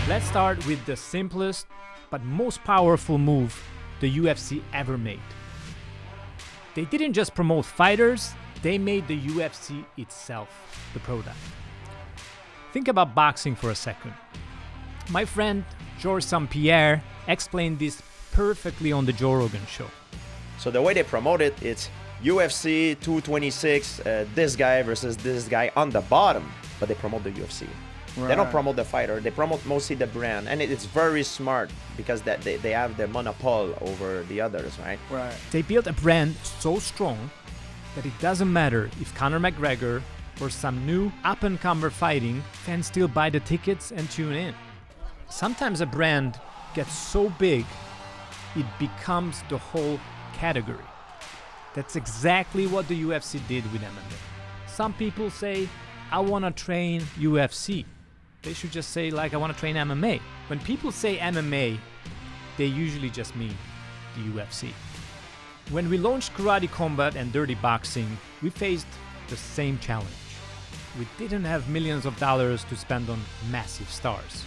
Let's start with the simplest but most powerful move the UFC ever made. They didn't just promote fighters, they made the UFC itself the product. Think about boxing for a second. My friend Georges St. Pierre explained this perfectly on the Joe Rogan show. So the way they promote it, it's UFC 226, this guy versus this guy on the bottom, but they promote the UFC. Right. They don't promote the fighter, they promote mostly the brand, and it's very smart because that they have the monopoly over the others, right? Right. They built a brand so strong that it doesn't matter if Conor McGregor or some new up-and-comer fighting, fans still buy the tickets and tune in. Sometimes a brand gets so big, it becomes the whole category. That's exactly what the UFC did with MMA. Some people say, I want to train UFC. They should just say, like, I want to train MMA. When people say MMA, they usually just mean the UFC. When we launched Karate Combat and Dirty Boxing, we faced the same challenge. We didn't have millions of dollars to spend on massive stars.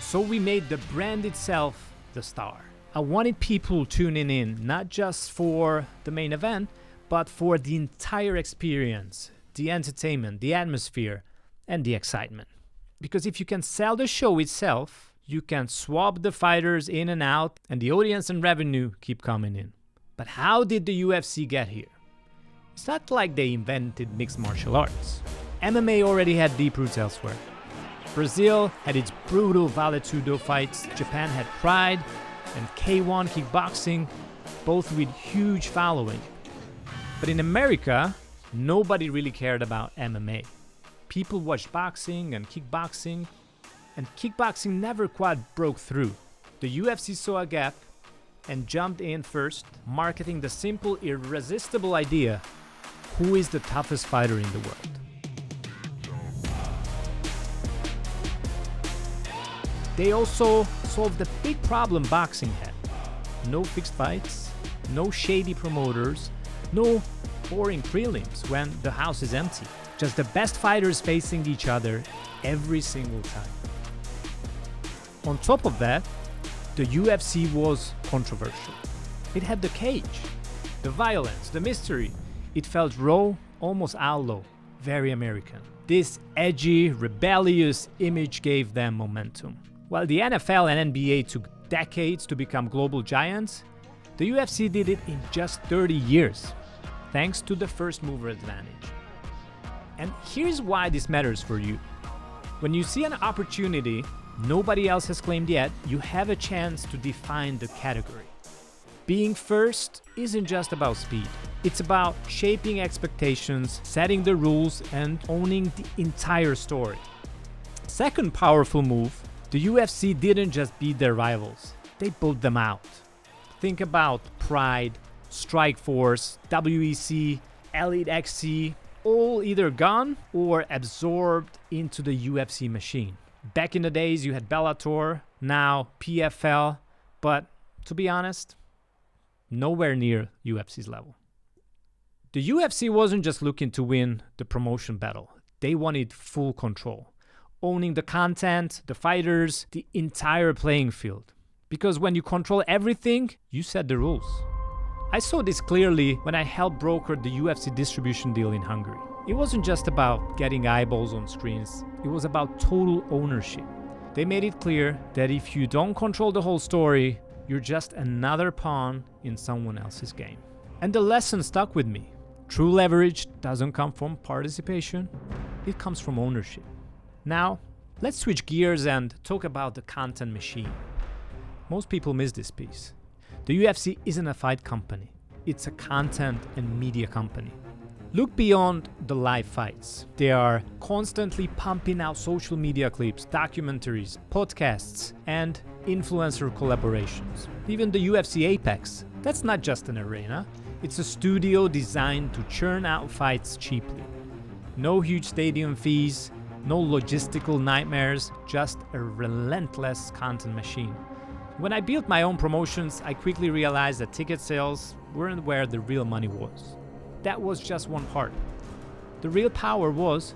So we made the brand itself the star. I wanted people tuning in, not just for the main event, but for the entire experience, the entertainment, the atmosphere, and the excitement. Because if you can sell the show itself, you can swap the fighters in and out, and the audience and revenue keep coming in. But how did the UFC get here? It's not like they invented mixed martial arts. MMA already had deep roots elsewhere. Brazil had its brutal Vale Tudo fights, Japan had Pride, and K1 kickboxing, both with huge following. But in America, nobody really cared about MMA. People watched boxing and kickboxing never quite broke through. The UFC saw a gap and jumped in first, marketing the simple, irresistible idea: who is the toughest fighter in the world? They also solved the big problem boxing had. No fixed fights, no shady promoters, no boring prelims when the house is empty. Just the best fighters facing each other every single time. On top of that, the UFC was controversial. It had the cage, the violence, the mystery. It felt raw, almost outlaw, very American. This edgy, rebellious image gave them momentum. While the NFL and NBA took decades to become global giants, the UFC did it in just 30 years, thanks to the first mover advantage. And here's why this matters for you. When you see an opportunity nobody else has claimed yet, you have a chance to define the category. Being first isn't just about speed. It's about shaping expectations, setting the rules, and owning the entire story. Second powerful move, the UFC didn't just beat their rivals, they built them out. Think about Pride, Strikeforce, WEC, Elite XC, all either gone or absorbed into the UFC machine. Back in the days you had Bellator, now PFL, but to be honest, nowhere near UFC's level. The UFC wasn't just looking to win the promotion battle, they wanted full control, owning the content, the fighters, the entire playing field. Because when you control everything, you set the rules. I saw this clearly when I helped broker the UFC distribution deal in Hungary. It wasn't just about getting eyeballs on screens, it was about total ownership. They made it clear that if you don't control the whole story, you're just another pawn in someone else's game. And the lesson stuck with me. True leverage doesn't come from participation, it comes from ownership. Now, let's switch gears and talk about the content machine. Most people miss this piece. The UFC isn't a fight company, it's a content and media company. Look beyond the live fights. They are constantly pumping out social media clips, documentaries, podcasts, and influencer collaborations. Even the UFC Apex, that's not just an arena, it's a studio designed to churn out fights cheaply. No huge stadium fees, no logistical nightmares, just a relentless content machine. When I built my own promotions, I quickly realized that ticket sales weren't where the real money was. That was just one part. The real power was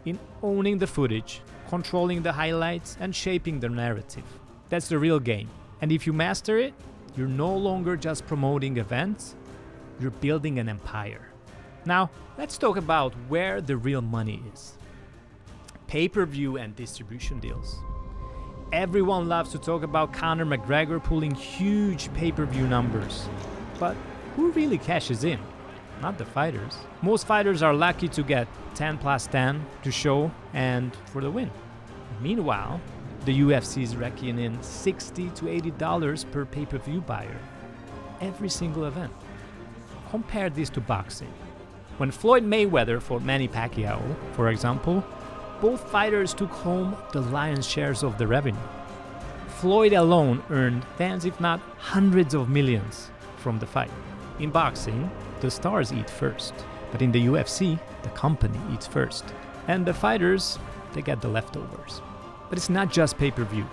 in owning the footage, controlling the highlights and shaping the narrative. That's the real game. And if you master it, you're no longer just promoting events, you're building an empire. Now, let's talk about where the real money is. Pay-per-view and distribution deals. Everyone loves to talk about Conor McGregor pulling huge pay-per-view numbers. But who really cashes in? Not the fighters. Most fighters are lucky to get 10 plus 10 to show and for the win. Meanwhile, the UFC is raking in $60 to $80 per pay-per-view buyer every single event. Compare this to boxing. When Floyd Mayweather fought Manny Pacquiao, for example, both fighters took home the lion's shares of the revenue. Floyd alone earned tens if not hundreds of millions from the fight. In boxing, the stars eat first, but in the UFC, the company eats first. And the fighters, they get the leftovers. But it's not just pay-per-view.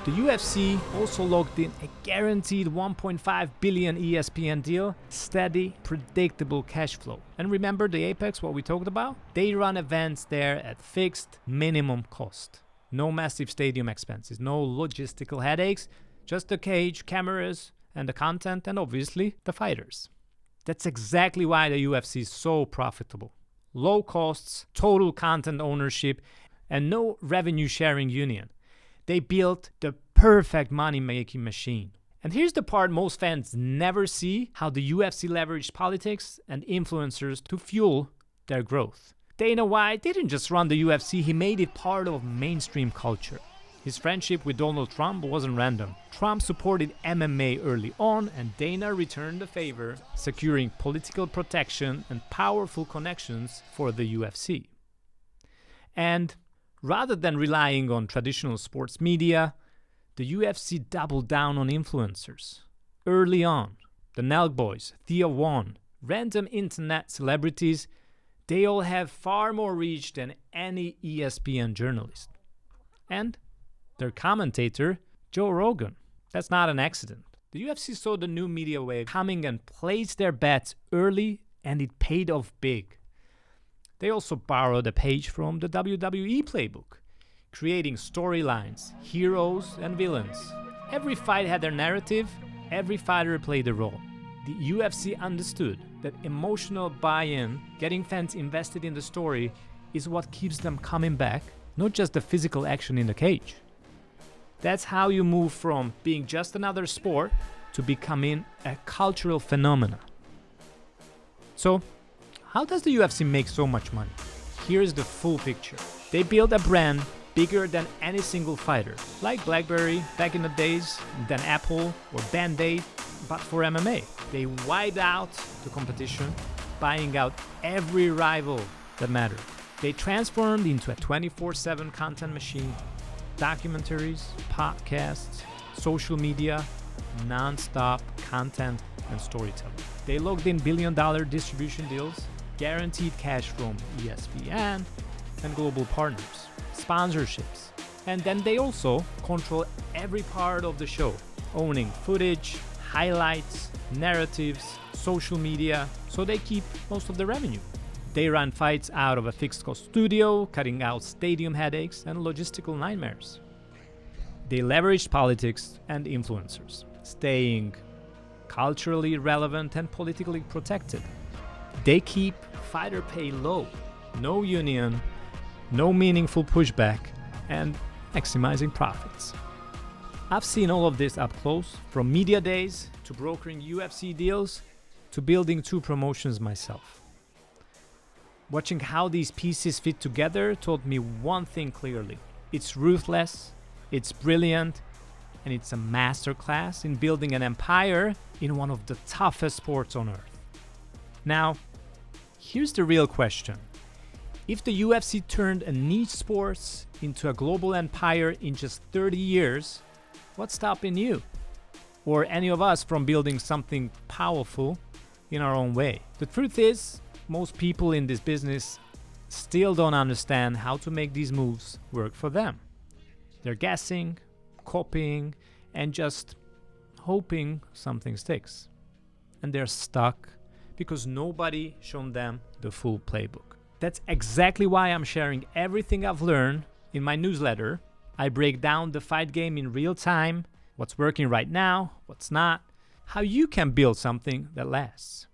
The UFC also logged in a guaranteed $1.5 billion ESPN deal, steady, predictable cash flow. And remember the Apex, what we talked about? They run events there at fixed minimum cost. No massive stadium expenses, no logistical headaches, just the cage, cameras, and the content, and obviously the fighters. That's exactly why the UFC is so profitable. Low costs, total content ownership, and no revenue sharing union. They built the perfect money-making machine. And here's the part most fans never see, how the UFC leveraged politics and influencers to fuel their growth. Dana White didn't just run the UFC, he made it part of mainstream culture. His friendship with Donald Trump wasn't random. Trump supported MMA early on, and Dana returned the favor, securing political protection and powerful connections for the UFC. And rather than relying on traditional sports media, the UFC doubled down on influencers. Early on, the Nelk Boys, Thea Vaughn, random internet celebrities, they all have far more reach than any ESPN journalist. And their commentator, Joe Rogan. That's not an accident. The UFC saw the new media wave coming and placed their bets early, and it paid off big. They also borrowed a page from the WWE playbook, creating storylines, heroes, and villains. Every fight had their narrative, every fighter played a role. The UFC understood that emotional buy-in, getting fans invested in the story, is what keeps them coming back, not just the physical action in the cage. That's how you move from being just another sport to becoming a cultural phenomenon. So, how does the UFC make so much money? Here's the full picture. They build a brand bigger than any single fighter, like BlackBerry back in the days, than Apple or Band-Aid, but for MMA. They wiped out the competition, buying out every rival that mattered. They transformed into a 24/7 content machine, documentaries, podcasts, social media, non-stop content and storytelling. They logged in billion-dollar distribution deals, guaranteed cash from ESPN and global partners, sponsorships. And then they also control every part of the show, owning footage, highlights, narratives, social media, so they keep most of the revenue. They run fights out of a fixed-cost studio, cutting out stadium headaches and logistical nightmares. They leveraged politics and influencers, staying culturally relevant and politically protected. They keep fighter pay low, no union, no meaningful pushback, and maximizing profits. I've seen all of this up close, from media days to brokering UFC deals to building 2 promotions myself. Watching how these pieces fit together taught me one thing clearly. It's ruthless, it's brilliant, and it's a masterclass in building an empire in one of the toughest sports on earth. Now, here's the real question. If the UFC turned a niche sports into a global empire in just 30 years, what's stopping you or any of us from building something powerful in our own way? The truth is, most people in this business still don't understand how to make these moves work for them. They're guessing, copying, and just hoping something sticks. And they're stuck because nobody shown them the full playbook. That's exactly why I'm sharing everything I've learned In my newsletter, I break down the fight game in real time, what's working right now, what's not, how you can build something that lasts.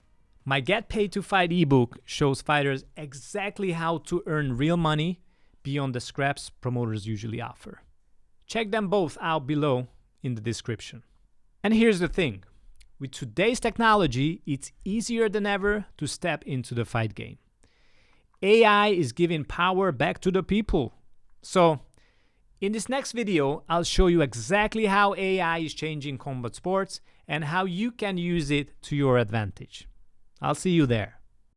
My Get Paid to Fight ebook shows fighters exactly how to earn real money beyond the scraps promoters usually offer. Check them both out below in the description. And here's the thing. With today's technology, it's easier than ever to step into the fight game. AI is giving power back to the people. So, in this next video, I'll show you exactly how AI is changing combat sports and how you can use it to your advantage. I'll see you there.